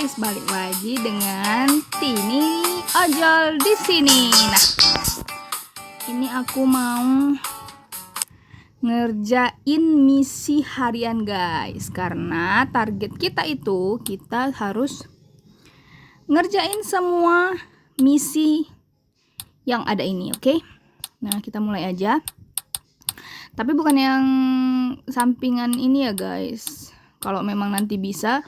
guys, balik lagi dengan Tini Ojol di sini. Nah, ini aku mau ngerjain misi harian guys, karena target kita itu kita harus ngerjain semua misi yang ada ini, oke? Nah, kita mulai aja. Tapi bukan yang sampingan ini ya guys. Kalau memang nanti bisa,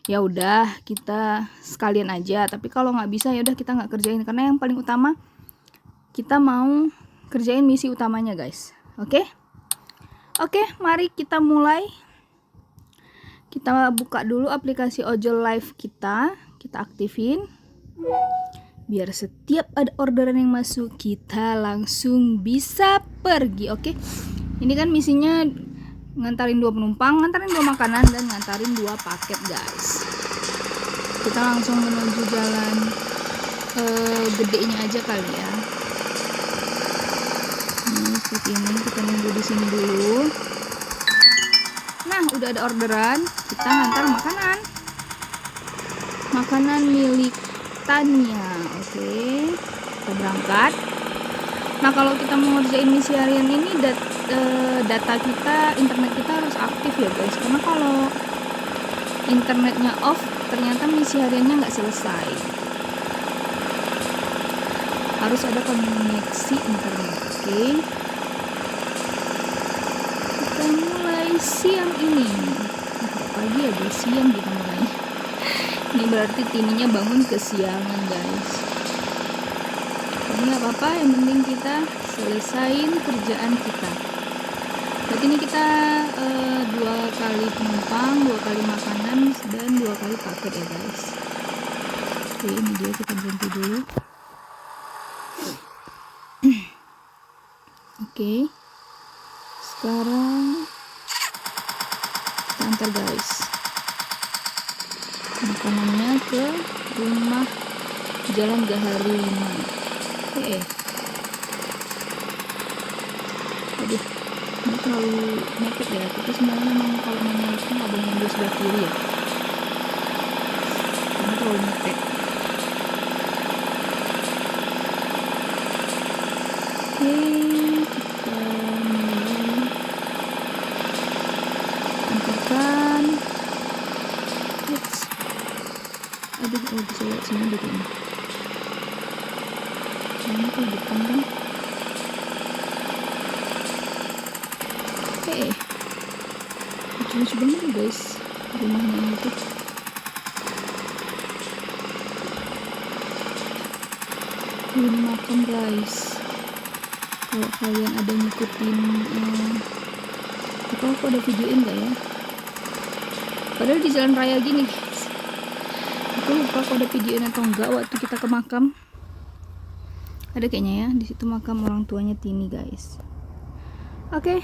ya udah kita sekalian aja. Tapi kalau nggak bisa, ya udah kita nggak kerjain. Karena yang paling utama kita mau kerjain misi utamanya guys. Oke? Oke, mari kita mulai. Kita buka dulu aplikasi Ojol Live kita aktifin. Biar setiap ada orderan yang masuk, kita langsung bisa pergi. Oke? Ini kan misinya ngantarin 2 penumpang, ngantarin 2 makanan, dan ngantarin 2 paket guys. Kita langsung menuju jalan gedenya aja kali ya. Ini seperti ini, kita nunggu di sini dulu. Nah, udah ada orderan, kita ngantar makanan milik Tania. Oke, kita berangkat. Nah, kalau kita mau ngerjain misi harian ini, data kita, internet kita harus aktif ya guys, karena kalau internetnya off, ternyata misi hariannya nggak selesai. Harus ada koneksi internet. Oke, kita mulai siang ini. Pagi ya guys, siang kita mulai. Ini berarti Tininya bangun kesiangan guys. Tapi nggak apa-apa, yang penting kita selesain kerjaan kita. Berarti ini kita 2 kali penumpang, 2 kali makanan, dan 2 kali paket ya guys. Oke, ini dia, kita berhenti dulu. Oke, sekarang kita antar guys makanannya ke rumah Jalan Gaharu 5. Aduh, ini terlalu mepet ya. Kita sebenarnya memang kalau manual itu nggak boleh ngambil sebelah kiri ya, karena terlalu mepet. Oke, kita mulai antarkan. Aduh, bisa lihat sini dulu ini. Ini ke depan kan. Lucu banget nih guys rumahnya itu. Belum makan guys. Kalau kalian ada ngikutin atau aku ada videoin gak ya, padahal di jalan raya gini guys. Aku lupa aku ada videoin atau enggak waktu kita ke makam. Ada kayaknya ya, di situ makam orang tuanya Tini guys. Oke.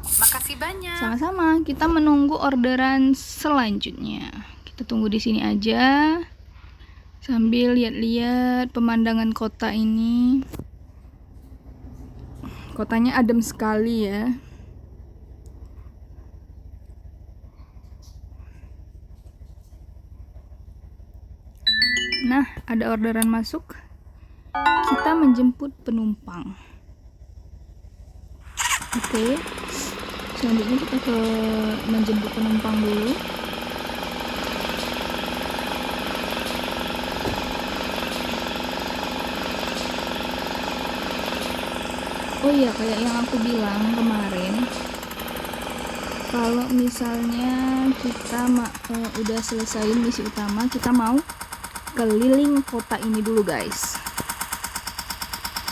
Makasih banyak. Sama-sama. Kita menunggu orderan selanjutnya. Kita tunggu di sini aja sambil lihat-lihat pemandangan kota ini. Kotanya adem sekali ya. Nah, ada orderan masuk. Kita menjemput penumpang. Oke. Selanjutnya kita ke menjemput penumpang dulu. Oh iya, kayak yang aku bilang kemarin, kalau misalnya kita udah selesaiin misi utama, kita mau keliling kota ini dulu guys.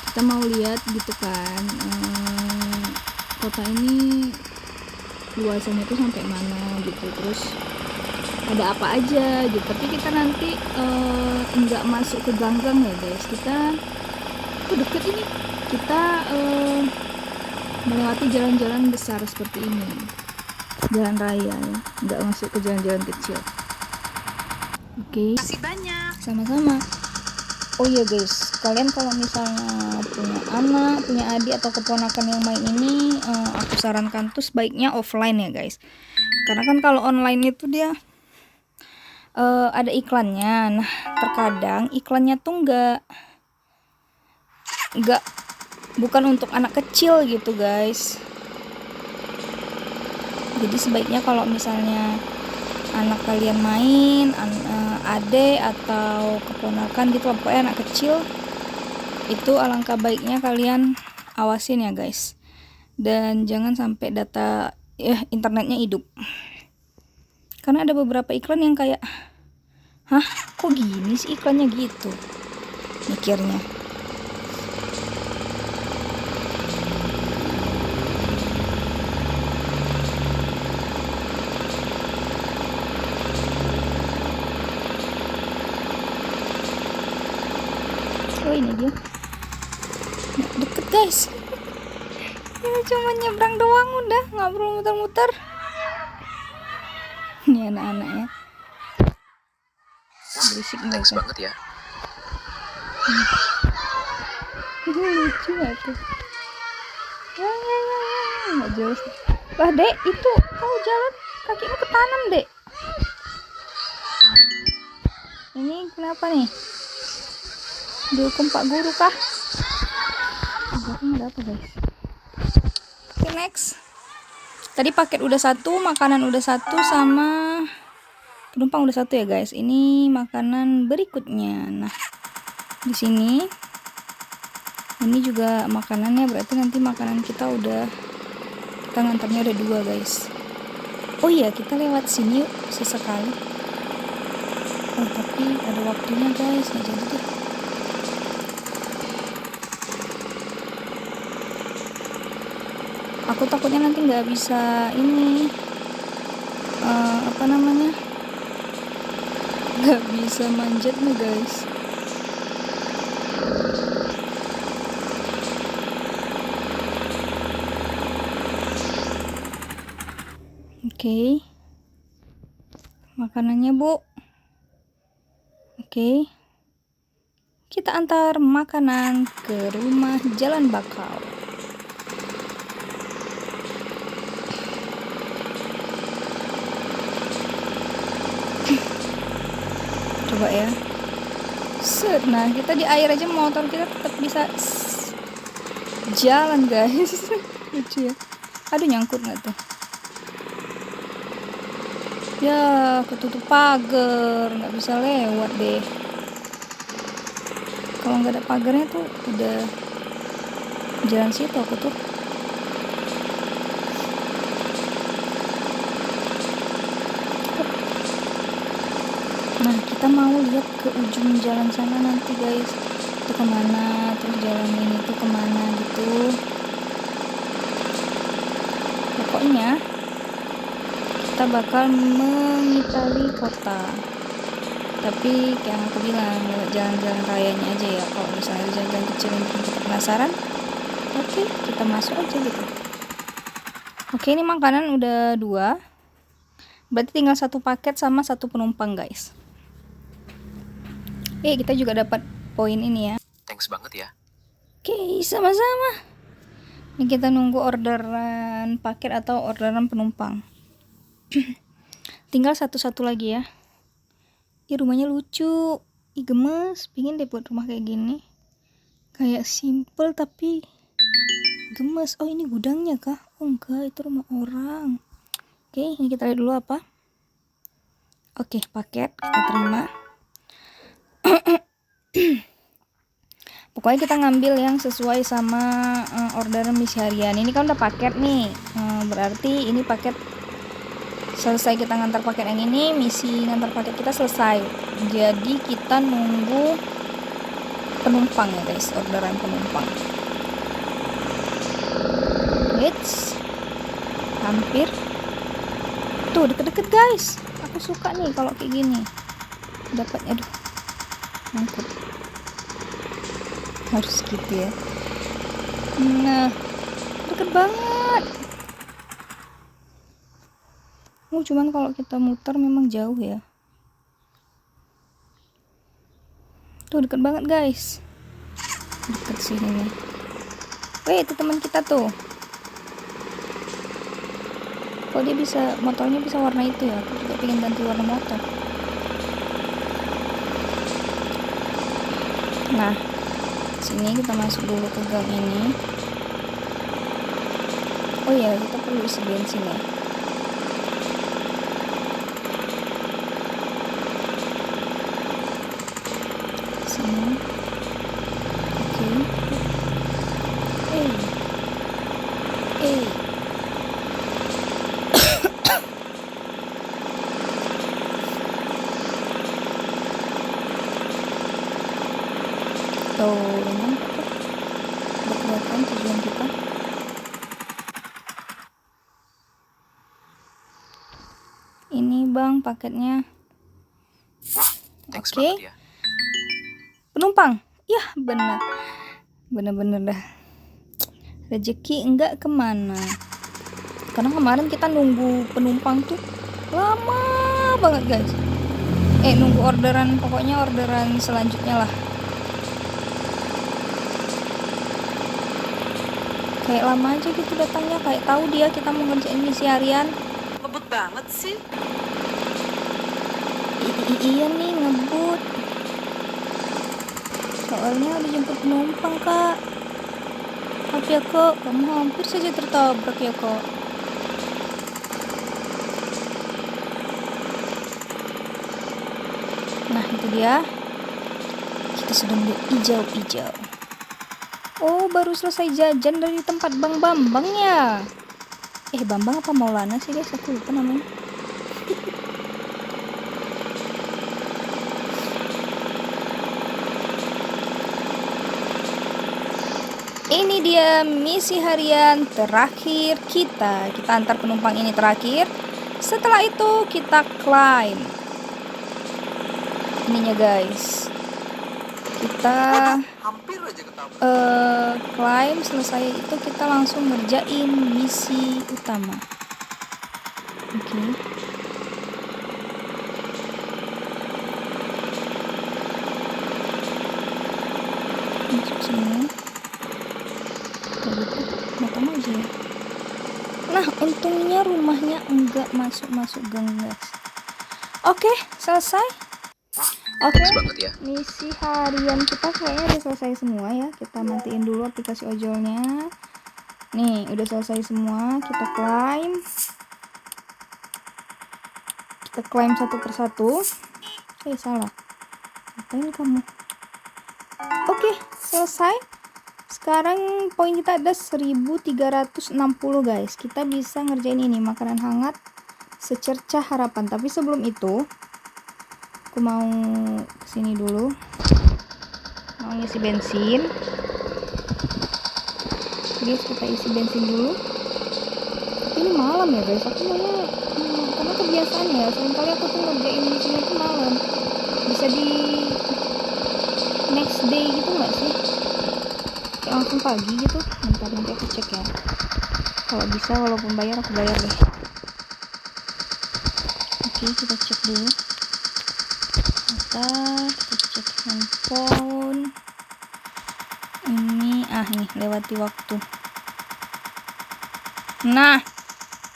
Kita mau lihat gitu kan, kota ini luasannya tuh sampai mana gitu, terus ada apa aja gitu. Tapi kita nanti nggak masuk ke gang-gang ya guys. Kita deket ini, kita melewati jalan-jalan besar seperti ini, jalan raya ya, nggak masuk ke jalan-jalan kecil. Oke, Makasih banyak. sama-sama. Oh iya guys, kalian kalau misalnya punya anak, punya adik atau keponakan yang main ini, aku sarankan tuh sebaiknya offline ya guys. Karena kan kalau online itu dia ada iklannya. Nah, terkadang iklannya tuh nggak bukan untuk anak kecil gitu guys. Jadi sebaiknya kalau misalnya anak kalian main, ade atau keponakan gitu, pokoknya anak kecil, itu alangkah baiknya kalian awasin ya guys. Dan jangan sampai data internetnya hidup. Karena ada beberapa iklan yang kayak, hah, kok gini sih iklannya gitu, mikirnya. Oh ini dia. Nah, deket guys. Ya cuma nyebrang doang udah, nggak perlu muter-muter. Ini anak-anaknya. Berisik Thanks mereka. banget ya. Lucu gak tuh? Ya, nggak jelas. Lah dek, itu kau jalan kakimu ketanam dek. Ini kenapa nih? Dihukum Pak Guru kah? Ada apa guys? Oke, next. Tadi paket udah satu, makanan udah satu, sama penumpang udah satu ya guys. Ini makanan berikutnya. Nah, di sini ini juga makanannya, berarti nanti makanan kita ngantarnya udah 2 guys. Oh iya, kita lewat sini yuk sesekali. Oh tapi ada waktunya guys, nggak jadi deh. Aku takutnya nanti nggak bisa ini, nggak bisa manjat nih guys. Oke. Makanannya bu. Oke. Kita antar makanan ke rumah Jalan Bakau. Coba ya. Set. Nah, kita di air aja motor kita tetap bisa jalan guys. Lucu ya. Aduh, nyangkut nggak tuh? Ya, ketutup pagar, nggak bisa lewat deh. Kalau nggak ada pagarnya tuh udah jalan situ aku tuh. Nah, kita mau lihat ke ujung jalan sana nanti guys. Itu kemana, terus jalan ini tuh kemana gitu. Pokoknya kita bakal mengitari kota. Tapi kayak yang aku bilang, lewat jalan-jalan rayanya aja ya. Kalau misalnya jalan-jalan kecil yang bikin kita penasaran, oke, kita masuk aja gitu. Oke, ini makanan udah 2. Berarti tinggal 1 paket sama 1 penumpang guys. Kita juga dapat poin ini ya. Thanks banget ya. Oke, sama-sama. Ini kita nunggu orderan paket atau orderan penumpang. Tinggal satu-satu lagi ya. Ih, rumahnya lucu. Ih, gemes. Pingin deh buat rumah kayak gini. Kayak simple tapi gemes. Oh, ini gudangnya kah? Oh enggak, itu rumah orang. Oke, ini kita lihat dulu apa. Oke, paket kita terima. Pokoknya kita ngambil yang sesuai sama orderan misi harian. Ini kan udah paket nih, berarti ini paket selesai. Kita ngantar paket yang ini, misi ngantar paket kita selesai. Jadi kita nunggu penumpang ya guys, orderan penumpang. Eits, hampir. Tuh deket-deket guys. Aku suka nih kalau kayak gini. Dapatnya, aduh, mangkut. Harus gitu ya. Nah, deket banget. Cuman kalau kita muter memang jauh ya. Tuh deket banget guys. Deket sini nih. Weh, itu teman kita tuh. Kok dia bisa, motornya bisa warna itu ya? Aku juga pengen ganti warna motor. Nah, sini kita masuk dulu ke gang ini. Oh ya, kita perlu isi bensin ya. Sini. Oke. Tuh, ini udah kelihatan tujuan kita. Ini bang paketnya. Thanks Oke. banget ya. Penumpang. Ya bener. Bener-bener dah. Rezeki enggak kemana. Karena kemarin kita nunggu penumpang tuh lama banget guys. Nunggu orderan, pokoknya orderan selanjutnya lah. Kayak lama aja gitu datangnya, kayak tahu dia kita mau ngerjain misi harian. Ngebut banget sih. Iya nih ngebut. Soalnya udah jemput penumpang kak. Maaf ya kak, kamu hampir saja tertabrak ya kak. Nah itu dia. Kita sudah melihat hijau-hijau. Oh baru selesai jajan dari tempat Bang Bambang ya. Bambang apa Maulana sih guys, aku lupa namanya. Ini dia misi harian terakhir kita. Kita antar penumpang ini terakhir. Setelah itu kita climb. Ininya guys. Kita Hampir aja ketabrak. climb, selesai itu kita langsung ngerjain misi utama. Oke. Masuk sini. Matang aja ya. Nah untungnya rumahnya enggak masuk gang guys. Oke selesai. Oke, Banget ya. misi harian kita kayaknya udah selesai semua ya. Kita matiin dulu aplikasi ojolnya. Nih udah selesai semua. Kita climb satu persatu. Salah, ngapain kamu? Oke selesai. Sekarang poin kita ada 1360 guys. Kita bisa ngerjain ini, makanan hangat secercah harapan. Tapi sebelum itu aku mau kesini dulu, mau ngisi bensin. Guys kita isi bensin dulu. Tapi ini malam ya guys, aku maunya karena kebiasaan ya, seringkali aku tuh ngerjain misinya tuh malam. Bisa di next day gitu nggak sih, kayak langsung pagi gitu. Bentar nanti aku cek ya, kalau bisa, walaupun bayar aku bayar deh. Oke kita cek dulu. Kita cek handphone ini. Nih lewati waktu. Nah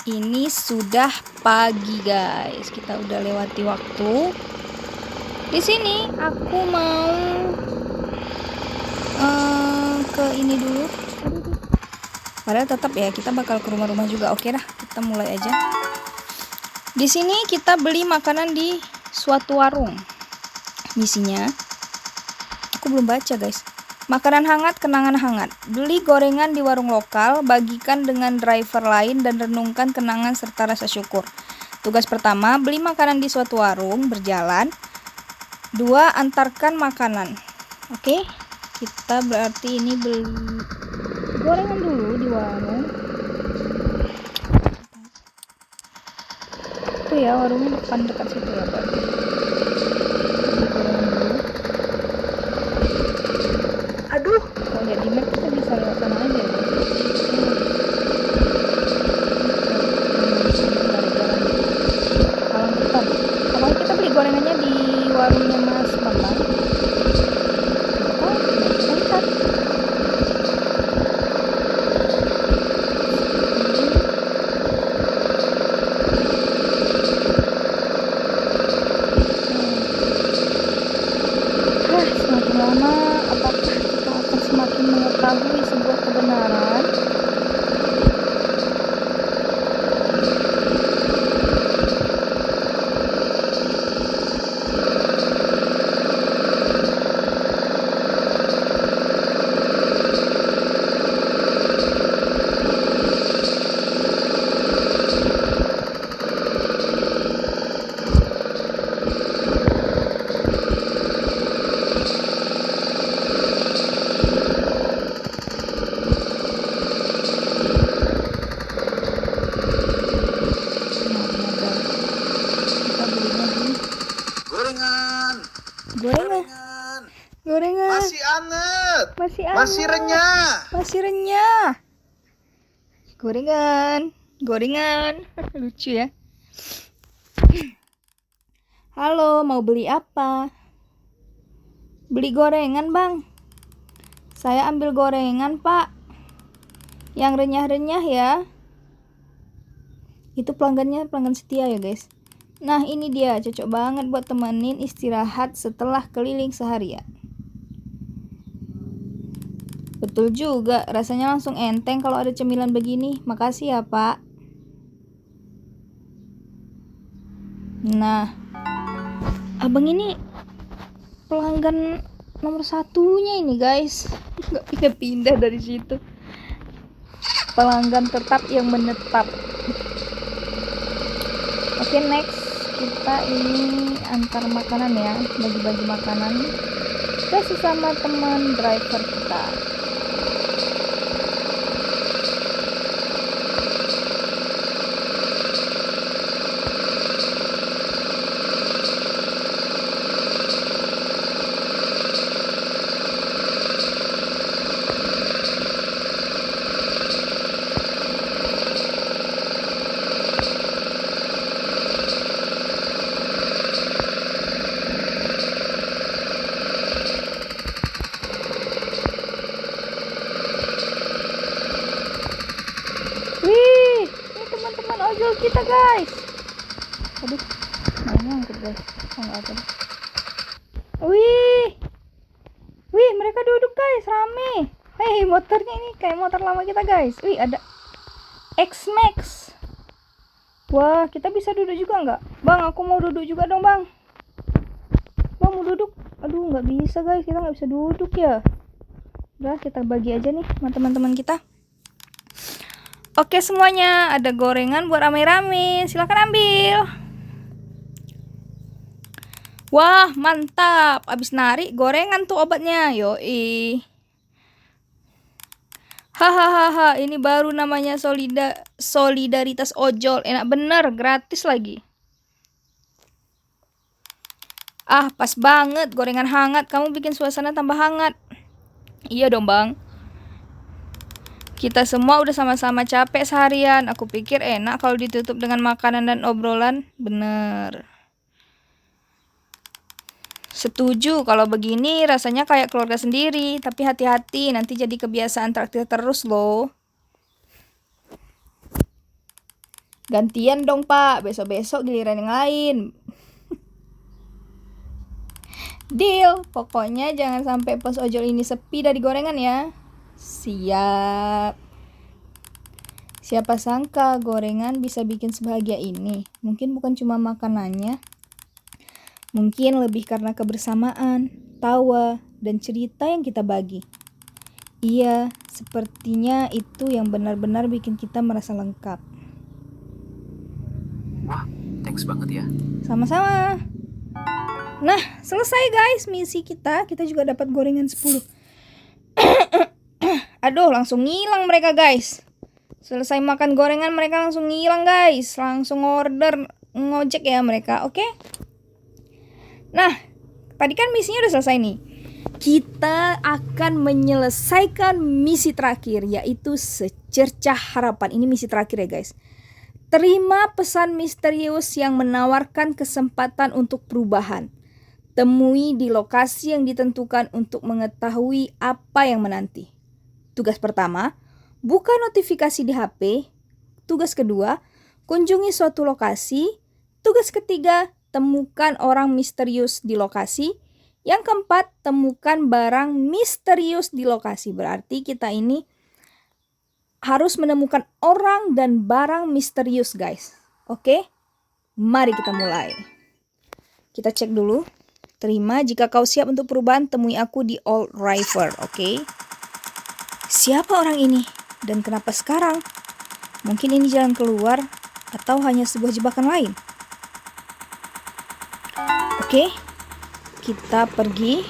ini sudah pagi guys, kita udah lewati waktu. Di sini aku mau ke ini dulu. Padahal tetap ya kita bakal ke rumah-rumah juga. Oke dah, kita mulai aja. Di sini kita beli makanan di suatu warung. Misinya aku belum baca guys. Makanan hangat, kenangan hangat. Beli gorengan di warung lokal, bagikan dengan driver lain dan renungkan kenangan serta rasa syukur. Tugas pertama, beli makanan di suatu warung, berjalan. 2, antarkan makanan. Oke, kita berarti ini beli gorengan dulu di warung. Itu ya warungnya depan dekat situ ya berarti. Aduh, kalau lihat di map kita bisa lewat sana aja ya. Kalau depan, kalau kita beli gorengannya di warungnya Mas Bambang. Bentar. Ya Masih Allah. renyah. Masih renyah. Gorengan. Lucu ya. Halo, mau beli apa? Beli gorengan, Bang. Saya ambil gorengan, Pak. Yang renyah-renyah ya. Itu pelanggan setia ya, guys. Nah, ini dia, cocok banget buat temenin istirahat setelah keliling seharian. Betul juga, rasanya langsung enteng kalau ada cemilan begini. Makasih ya, Pak. Nah, abang ini pelanggan nomor satunya ini, guys. Nggak pindah-pindah dari situ. Pelanggan tetap yang menetap. Oke, next kita ini antar makanan ya, bagi-bagi makanan ke sesama teman driver kita. Wih, ini teman-teman ojol kita, guys. Aduh, mau ngangkut, guys. Oh, nggak apa deh. Wih, mereka duduk, guys, rame. Hei, motornya ini kayak motor lama kita, guys. Wih, ada X-Max. Wah, kita bisa duduk juga nggak? Bang, aku mau duduk juga dong, Bang. Bang, mau duduk? Aduh, nggak bisa, guys. Kita nggak bisa duduk ya. Udah, kita bagi aja nih sama teman-teman kita. Oke semuanya, ada gorengan buat rame-rame. Silahkan ambil. Wah, mantap. Abis narik gorengan tuh obatnya. Yoi. Hahaha, ini baru namanya solidaritas ojol. Enak bener, gratis lagi. Ah, pas banget gorengan hangat. Kamu bikin suasana tambah hangat. Iya dong, Bang. Kita semua udah sama-sama capek seharian. Aku pikir enak kalau ditutup dengan makanan dan obrolan. Bener. Setuju, kalau begini rasanya kayak keluarga sendiri. Tapi hati-hati, nanti jadi kebiasaan traktir terus loh. Gantian dong, Pak. Besok-besok giliran yang lain. Deal. Pokoknya jangan sampai pos ojol ini sepi dari gorengan ya. Siap. Siapa sangka gorengan bisa bikin sebahagia ini. Mungkin bukan cuma makanannya. Mungkin lebih karena kebersamaan, tawa, dan cerita yang kita bagi. Iya, sepertinya itu yang benar-benar bikin kita merasa lengkap. Wah, thanks banget ya. Sama-sama. Nah, selesai guys misi kita. Kita juga dapat gorengan 10. Aduh, langsung ngilang mereka, guys. Selesai makan gorengan mereka langsung ngilang, guys. Langsung order ngojek ya mereka, oke? Nah, tadi kan misinya udah selesai nih. Kita akan menyelesaikan misi terakhir, yaitu secercah harapan. Ini misi terakhir ya, guys. Terima pesan misterius yang menawarkan kesempatan untuk perubahan. Temui di lokasi yang ditentukan untuk mengetahui apa yang menanti. Tugas pertama, buka notifikasi di HP. Tugas kedua, kunjungi suatu lokasi. Tugas ketiga, temukan orang misterius di lokasi. Yang keempat, temukan barang misterius di lokasi. Berarti kita ini harus menemukan orang dan barang misterius, guys. Oke? Mari kita mulai. Kita cek dulu. Terima, jika kau siap untuk perubahan, temui aku di Old River, oke? Siapa orang ini? Dan kenapa sekarang? Mungkin ini jalan keluar atau hanya sebuah jebakan lain. Oke, kita pergi.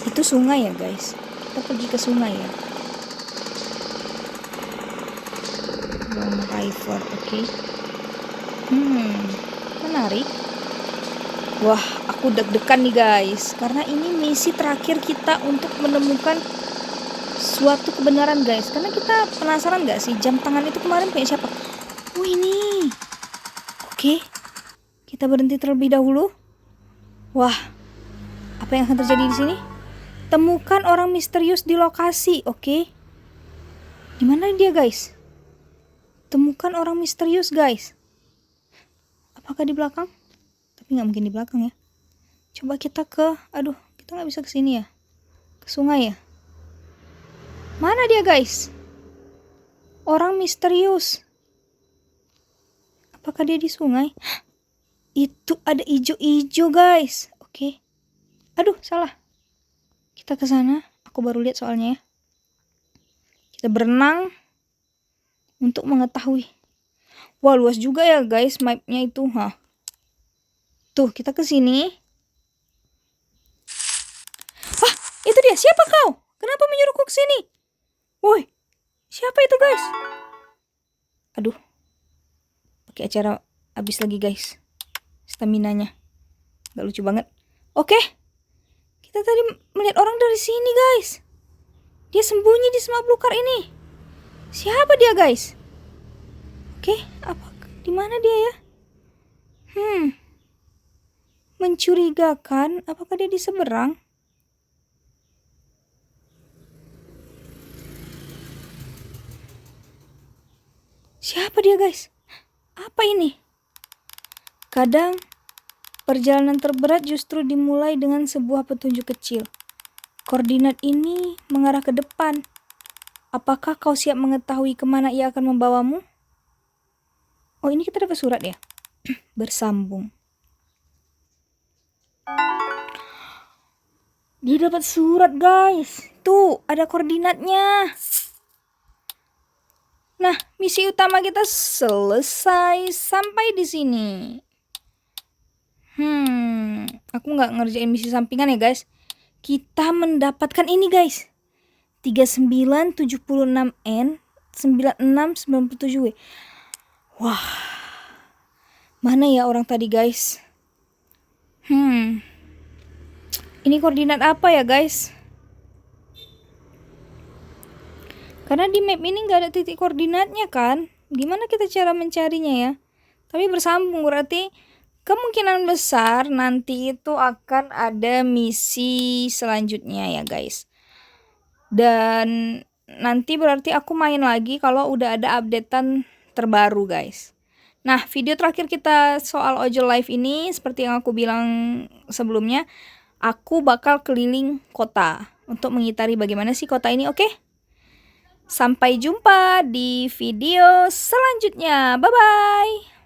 Itu sungai ya, guys. Kita pergi ke sungai ya. Long River, oke. Menarik. Wah, aku deg-degan nih guys, karena ini misi terakhir kita untuk menemukan suatu kebenaran guys. Karena kita penasaran gak sih jam tangan itu kemarin punya siapa? Oh ini. Oke, kita berhenti terlebih dahulu. Wah, apa yang akan terjadi di sini? Temukan orang misterius di lokasi. Oke, di mana dia guys? Temukan orang misterius guys. Apakah di belakang? Tapi nggak mungkin di belakang ya. Coba kita aduh, kita nggak bisa ke sini ya. Ke sungai ya. Mana dia guys? Orang misterius. Apakah dia di sungai? Itu ada ijo-ijo guys. Oke. Aduh, salah. Kita ke sana. Aku baru lihat soalnya ya. Kita berenang untuk mengetahui. Wah, luas juga ya guys mapnya itu. Tuh, kita ke sini. Ah, itu dia. Siapa kau? Kenapa menyuruhku ke sini? Woi, siapa itu guys? Aduh, pakai acara habis lagi guys. Staminanya. Gak lucu banget. Oke. Kita tadi melihat orang dari sini guys. Dia sembunyi di semak belukar ini. Siapa dia guys? Oke, di mana dia ya? Mencurigakan. Apakah dia di seberang? Siapa dia guys? Apa ini? Kadang perjalanan terberat justru dimulai dengan sebuah petunjuk kecil. Koordinat ini mengarah ke depan. Apakah kau siap mengetahui kemana ia akan membawamu? Oh, ini kita dapat surat ya? Bersambung. Dia dapat surat guys. Tuh, ada koordinatnya. Nah, misi utama kita selesai sampai di sini. Aku nggak ngerjain misi sampingan ya guys. Kita mendapatkan ini guys. 3976N 9697W. Wah. Mana ya orang tadi guys? Ini koordinat apa ya guys? Karena di map ini nggak ada titik koordinatnya kan? Gimana kita cara mencarinya ya? Tapi bersambung berarti kemungkinan besar nanti itu akan ada misi selanjutnya ya guys. Dan nanti berarti aku main lagi kalau udah ada updatean terbaru guys. Nah, video terakhir kita soal ojol live ini seperti yang aku bilang sebelumnya, aku bakal keliling kota untuk mengitari bagaimana sih kota ini, oke? Sampai jumpa di video selanjutnya. Bye-bye.